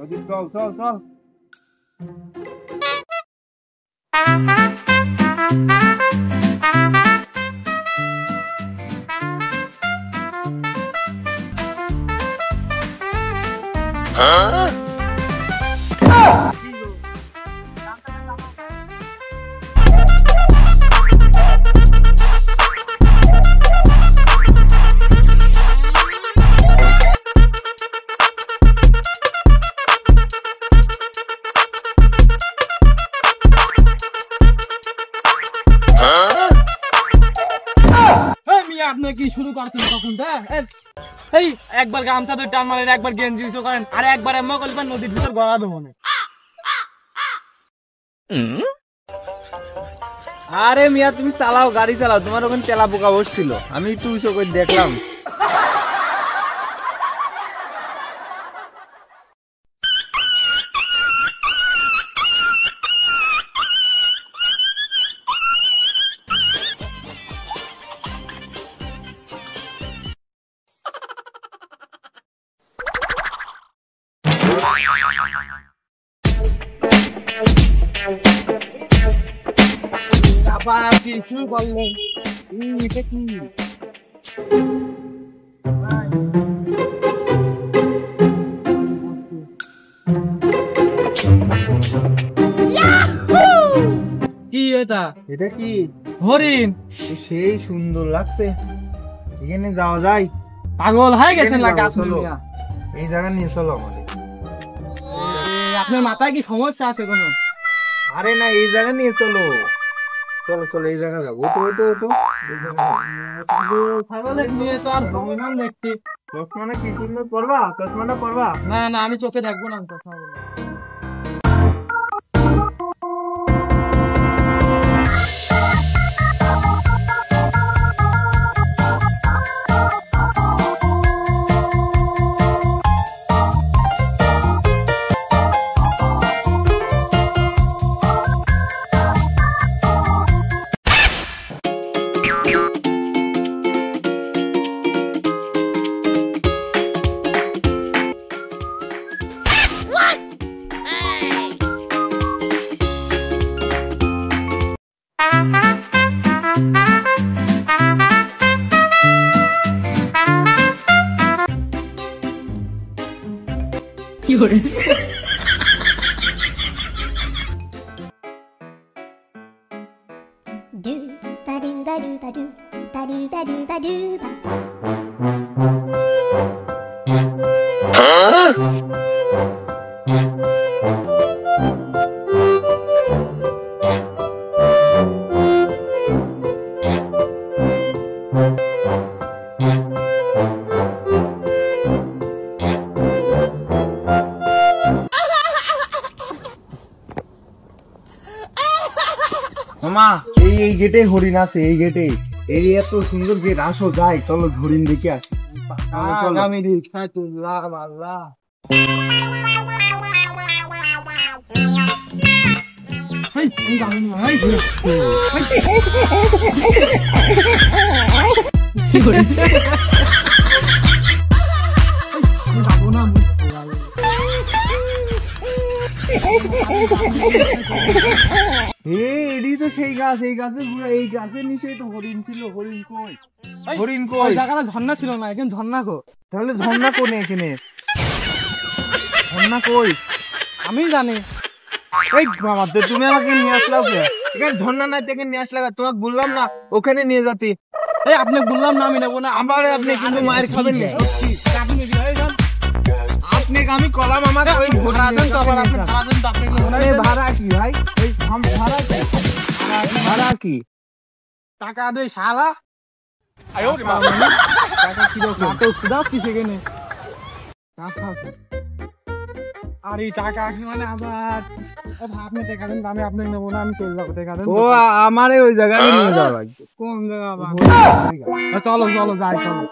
চল চল চল। আপনি কি শুরু করছেন তখন? এই একবার গামছা ধরে টান মারেন, একবার গেঞ্জি উঁচু করেন, আর একবার এমন করবেন নদীর ভিতর গড়া দেবো না। আরে মিয়া তুমি চালাও, গাড়ি চালাও, তোমার ওখানে তেলা পোকা বসছিল, আমি একটু উঁচু করে দেখলাম। আবার কি শুরু করলেন? এটা কি? কি এটা? এটা কি? হরিণ। সেই সুন্দর লাগছে, এখানে যাওয়া যায়? পাগল হয়ে গেছেন নাকি আপনি? এই জায়গা নিয়ে চলো আমাদের। আপনার মাথায় কি সমস্যা আছে কোনো? আরে না, এই জায়গা নিয়ে চলো, চলো চলো এই জায়গা যাবো। ওটো ওটো ওটো, এই জায়গা ছাগলের নিয়ে তো আর ভ্রমণ দেখছি। চশমাটা কি সুন্দর পরবা, চশমাটা পরবা। না না, আমি চোখে দেখবো না চশমা বলে। মামা এই গেটে হরিণ আছে, এই গেটে। এই এত সুন্দর গেট, আসো যাই, চলো হরিণ দেখে আসি। আমি রিক্সায় তুললাম। আল্লাহ, এডি তো সেই গাছ, এই গাছের পুরো, এই গাছের নিচেই তো হরিণ ছিল। হরিণ কই? হরিণ ওই কই? জায়গাটা ঝর্ণা ছিল না, এখানে ঝর্ণা কো? তাহলে ঝর্ণা কোনে এখানে? ঝর্ণা কই? আমি জানি। এই মামা তুমি আমাকে নিয়ে আসলাও কে? এখানে ঝর্ণা নাই, এখানে নিয়ে আসলে তোমাকে বললাম না ওখানে নিয়ে যেতে। এই আপনি বললাম না আমি নেবো না। আমার আপনি কিন্তু মায়ের খাবেন না। আপনি আমি কলাম আমার ওই ভাড়া দেন তো, আবার আপনি ভাড়া দেন তো, আপনি ভাড়া কি ভাই? এই ভাড়া কি? ভাড়া কি? টাকা দে শালা। টাকা কি রকম? তো সুদাচ্ছি সেখানে। আর এই টাকা কি মানে আবার আপনি টাকা দেন, আমি আপনাকে নেবো না, আমি চলে যাবো। টাকা দেন। ও আমারে ওই জায়গায় নিয়ে যাওয়া লাগবে। কোন জায়গা? চলো চলো যাই, চলো।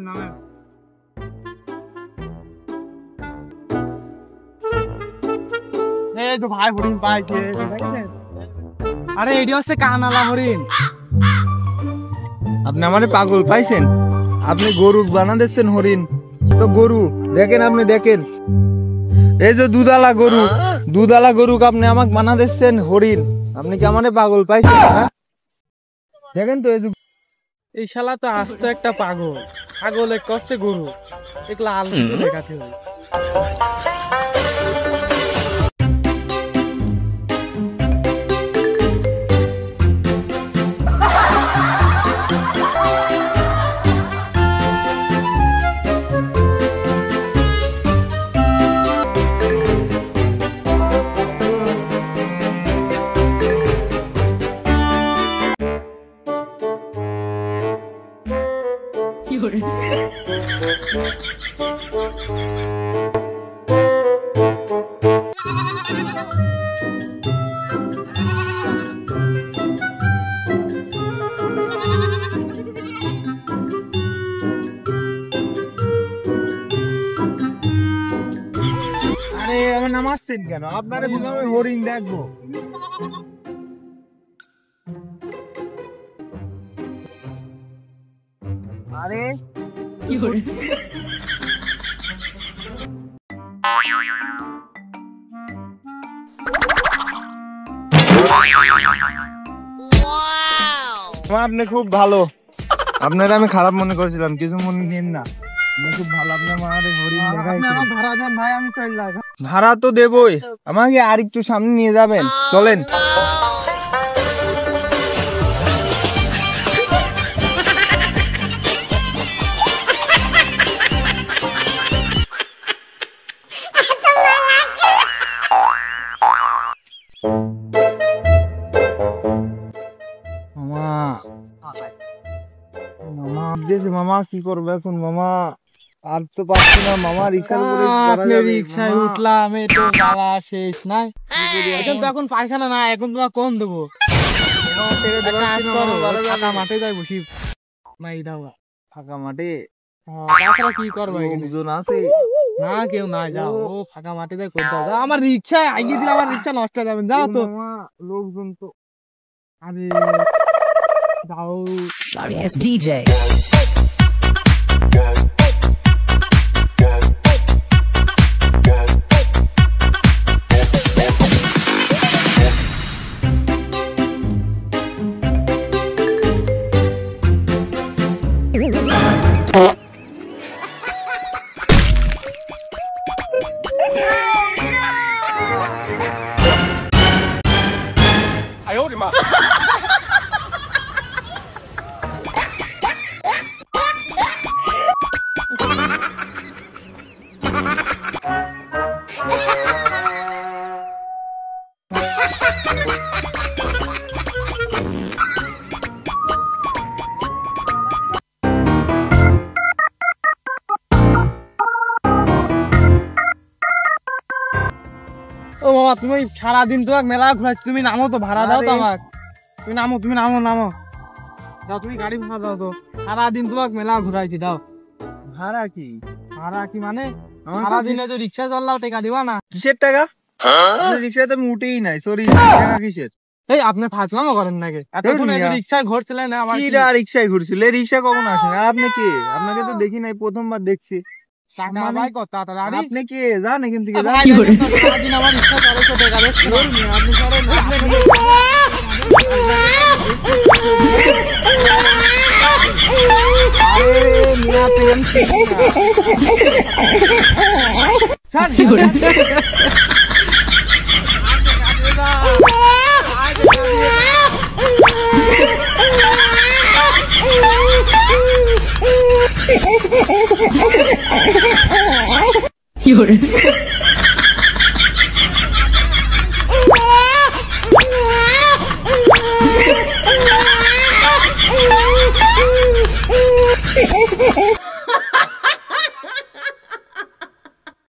নামেন নামেন। এই তো ভাই হরিণ পাইছে, দেখেছেন? আরে এটি হচ্ছে কানালা হরিণ। আপনি আমারে পাগল পাইছেন? আপনি গরু বানা দিচ্ছেন হরিণ, তো গরু দেখেন, আপনি দেখেন এই যে দুধালা গরুকে আপনি আমাকে বানা দিচ্ছেন হরিণ। আপনি কি আমারে পাগল পাইছেন? হ্যাঁ দেখেন তো এই শালা তো আস্ত একটা পাগল, পাগলে করছে গরু, এগুলা আলু লেখাতে হয়। আরে আমার নামাচ্ছেন কেন? আপনারে বুঝলাম আমি হরিণ দেখবো। আরে কি হরে আপনি খুব ভালো, আপনারা আমি খারাপ মনে করেছিলাম, কিছু মনে নেন না। আপনি খুব ভালো, আপনার মারে হরিণ দেখাইছেন। ভাড়া দেন ভাই, আমি চললাম। ভাড়া তো দেবই, আমাকে আর একটু সামনে নিয়ে যাবেন, চলেন। মামা কি করবো এখন? মামা আর তো পাচ্ছি না মামা, রিক্সার উপরে রিক্সায় উঠলাম, এই তো জ্বালা শেষ নাই। এখন তো এখন পায়খানা না, এখন তোমার কোন দেবো? ফাঁকা মাঠে যাই বসি, মাই দাও ফাঁকা মাঠে। তাছাড়া কি করবো? লোকজন আছে না, কেউ না, যাও ও ফাঁকা মাঠে যাই করতে হবে। আমার রিক্সায় আগে দিলে আমার রিক্সা নষ্ট হয়ে যাবে, যাও তো। লোকজন তো আরে যাও। Sorry ass DJ. ও বাবা, তুমি সারাদিন তোমাকে মেলা ঘুরাচ্ছি, তুমি নামো তো, ভাড়া দাও তো আমাকে। তুমি নামো, তুমি নামো নামো, দাও তুমি গাড়ি ভাড়া দাও তো। সারাদিন তোমাকে মেলা ঘুরাইছি, দাও। ভাড়া কি? ভাড়া কি মানে? সারাদিনে তো রিক্সা চললাও, টাকা দিবা না? কিসের টাকা? রিক্সাতে আমি উঠেই নাই, সরি। টাকা কিসের? এই আপনি ফাজলামো করেন নাকি? এতক্ষণ রিক্সায় ঘুরছিলেন না? আমার রিক্সায় ঘুরছিল, রিক্সা কখন আসেন? আর আপনি কে? আপনাকে তো দেখি নাই, প্রথমবার দেখছি। আপনি কে? যান এখান থেকে, সারাদিন আমার রিক্সা চালাইছো, টাকা দিচ্ছি না। আপনি করেন You're